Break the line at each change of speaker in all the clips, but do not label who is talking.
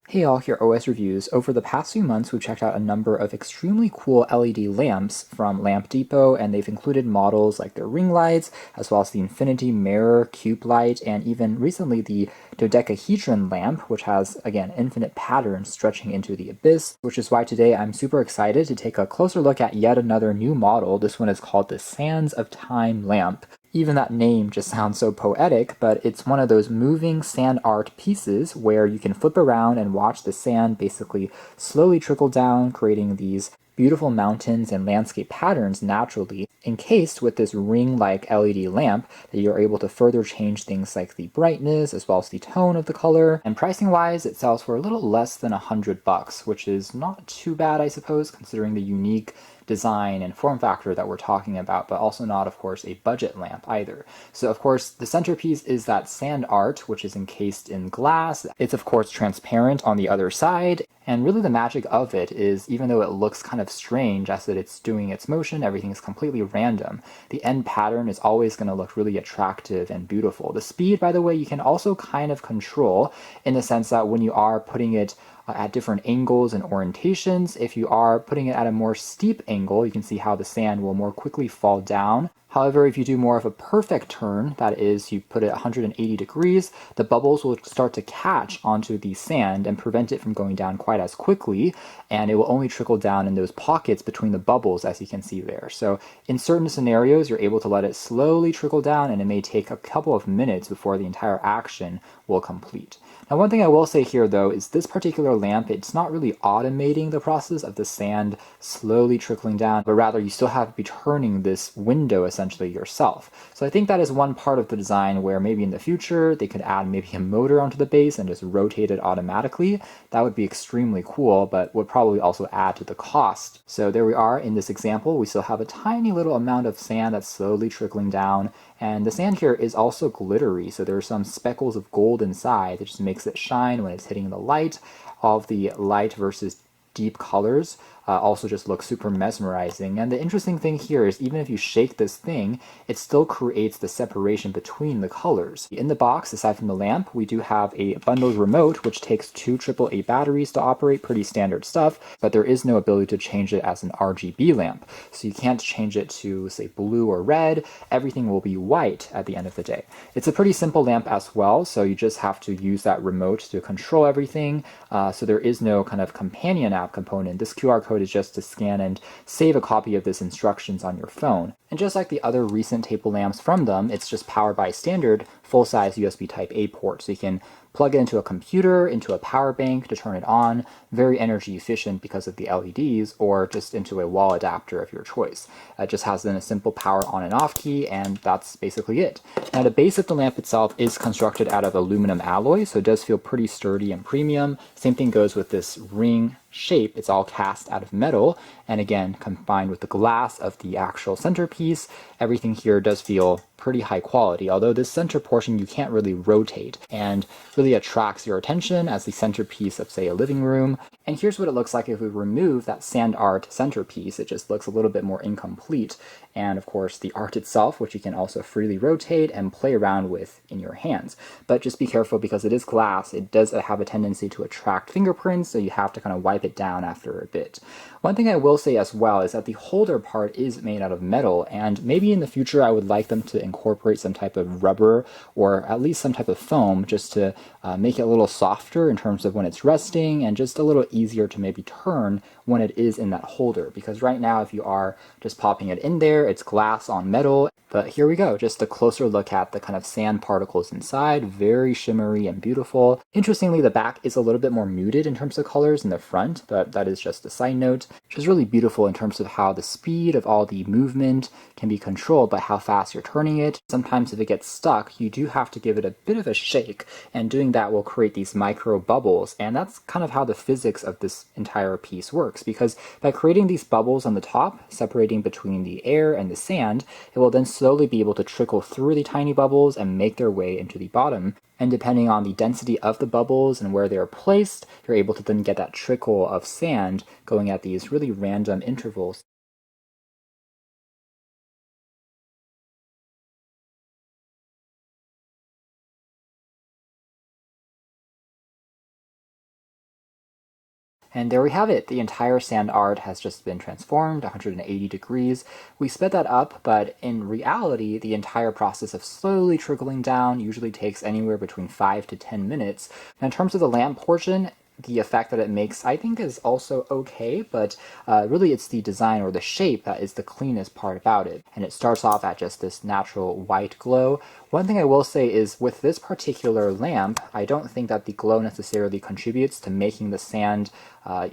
Hey all, here OS Reviews. Over the past few months, we've checked out a number of extremely cool LED lamps from Lamp Depot, and they've included models like their ring lights, as well as the infinity mirror cube light, and even recently the dodecahedron lamp, which has, again, infinite patterns stretching into the abyss, which is why today I'm super excited to take a closer look at yet another new model. This one is called the Sands of Time lamp. Even that name just sounds so poetic, but it's one of those moving sand art pieces where you can flip around and watch the sand basically slowly trickle down, creating these beautiful mountains and landscape patterns naturally, encased with this ring-like LED lamp that you're able to further change things like the brightness as well as the tone of the color. And pricing-wise, it sells for a little less than $100, which is not too bad, I suppose, considering the unique design and form factor that we're talking about, but also not, of course, a budget lamp either. So, of course, the centerpiece is that sand art, which is encased in glass. It's, of course, transparent on the other side, and really the magic of it is, even though it looks kind of strange as that it's doing its motion, everything is completely random, the end pattern is always going to look really attractive and beautiful. The speed, by the way, you can also kind of control in the sense that when you are putting it at different angles and orientations. If you are putting it at a more steep angle, you can see how the sand will more quickly fall down. However, if you do more of a perfect turn, that is, you put it 180 degrees, the bubbles will start to catch onto the sand and prevent it from going down quite as quickly, and it will only trickle down in those pockets between the bubbles, as you can see there. So in certain scenarios, you're able to let it slowly trickle down, and it may take a couple of minutes before the entire action will complete. Now, one thing I will say here, though, is this particular lamp, it's not really automating the process of the sand slowly trickling down, but rather you still have to be turning this window essentially yourself. So I think that is one part of the design where maybe in the future they could add maybe a motor onto the base and just rotate it automatically. That would be extremely cool, but would probably also add to the cost. So there we are in this example. We still have a tiny little amount of sand that's slowly trickling down, and the sand here is also glittery, so there are some speckles of gold inside that just makes it shine when it's hitting the light. All of the light versus deep colors also just look super mesmerizing. And the interesting thing here is even if you shake this thing, it still creates the separation between the colors. In the box, aside from the lamp, we do have a bundled remote, which takes two AAA batteries to operate, pretty standard stuff, but there is no ability to change it as an RGB lamp. So you can't change it to, say, blue or red. Everything will be white at the end of the day. It's a pretty simple lamp as well, so you just have to use that remote to control everything. So there is no kind of companion app component. This QR code is just to scan and save a copy of this instructions on your phone. And just like the other recent table lamps from them, it's just powered by a standard full-size USB Type-A port. So you can plug it into a computer, into a power bank to turn it on, very energy efficient because of the LEDs, or just into a wall adapter of your choice. It just has then a simple power on and off key, and that's basically it. Now the base of the lamp itself is constructed out of aluminum alloy, so it does feel pretty sturdy and premium. Same thing goes with this ring shape. It's all cast out of metal, and again, combined with the glass of the actual centerpiece, everything here does feel pretty high quality, although this center portion you can't really rotate, and really attracts your attention as the centerpiece of, say, a living room. And here's what it looks like if we remove that sand art centerpiece. It just looks a little bit more incomplete. And of course the art itself, which you can also freely rotate and play around with in your hands. But just be careful because it is glass. It does have a tendency to attract fingerprints, so you have to kind of wipe it down after a bit. One thing I will say as well is that the holder part is made out of metal, and maybe in the future I would like them to incorporate some type of rubber or at least some type of foam just to make it a little softer in terms of when it's resting, and just a little easier to maybe turn when it is in that holder. Because right now if you are just popping it in there, it's glass on metal. But here we go, just a closer look at the kind of sand particles inside, very shimmery and beautiful. Interestingly, the back is a little bit more muted in terms of colors than the front, but that is just a side note, which is really beautiful in terms of how the speed of all the movement can be controlled by how fast you're turning it. Sometimes if it gets stuck, you do have to give it a bit of a shake, and doing that will create these micro bubbles, and that's kind of how the physics of this entire piece works, because by creating these bubbles on the top, separating between the air and the sand, it will then slowly be able to trickle through the tiny bubbles and make their way into the bottom. And depending on the density of the bubbles and where they are placed, you're able to then get that trickle of sand going at these really random intervals. And there we have it. The entire sand art has just been transformed 180 degrees. We sped that up, but in reality, the entire process of slowly trickling down usually takes anywhere between 5 to 10 minutes. Now, in terms of the lamp portion, the effect that it makes, I think, is also okay, but really it's the design or the shape that is the cleanest part about it. And it starts off at just this natural white glow. One thing I will say is with this particular lamp, I don't think that the glow necessarily contributes to making the sand,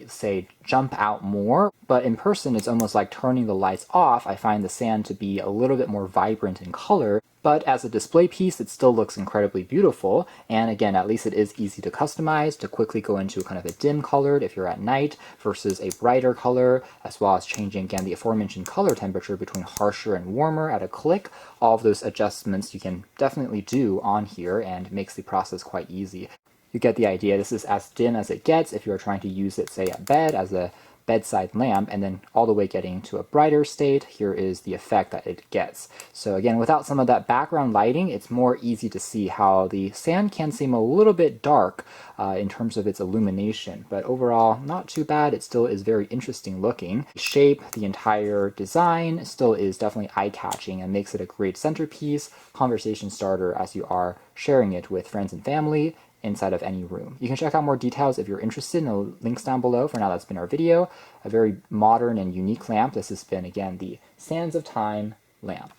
say, jump out more, but in person it's almost like turning the lights off. I find the sand to be a little bit more vibrant in color, but as a display piece, it still looks incredibly beautiful. And again, at least it is easy to customize, to quickly go into kind of a dim colored if you're at night versus a brighter color, as well as changing, again, the aforementioned color temperature between harsher and warmer at a click. All of those adjustments you can definitely do on here and makes the process quite easy. You get the idea. This is as dim as it gets if you're trying to use it, say, at bed as a bedside lamp, and then all the way getting to a brighter state. Here is the effect that it gets. So again, without some of that background lighting, it's more easy to see how the sand can seem a little bit dark in terms of its illumination, but overall not too bad. It still is very interesting looking. The shape, the entire design still is definitely eye-catching and makes it a great centerpiece, conversation starter as you are sharing it with friends and family inside of any room. You can check out more details if you're interested in the links down below. For now, that's been our video. A very modern and unique lamp. This has been, again, the Sands of Time lamp.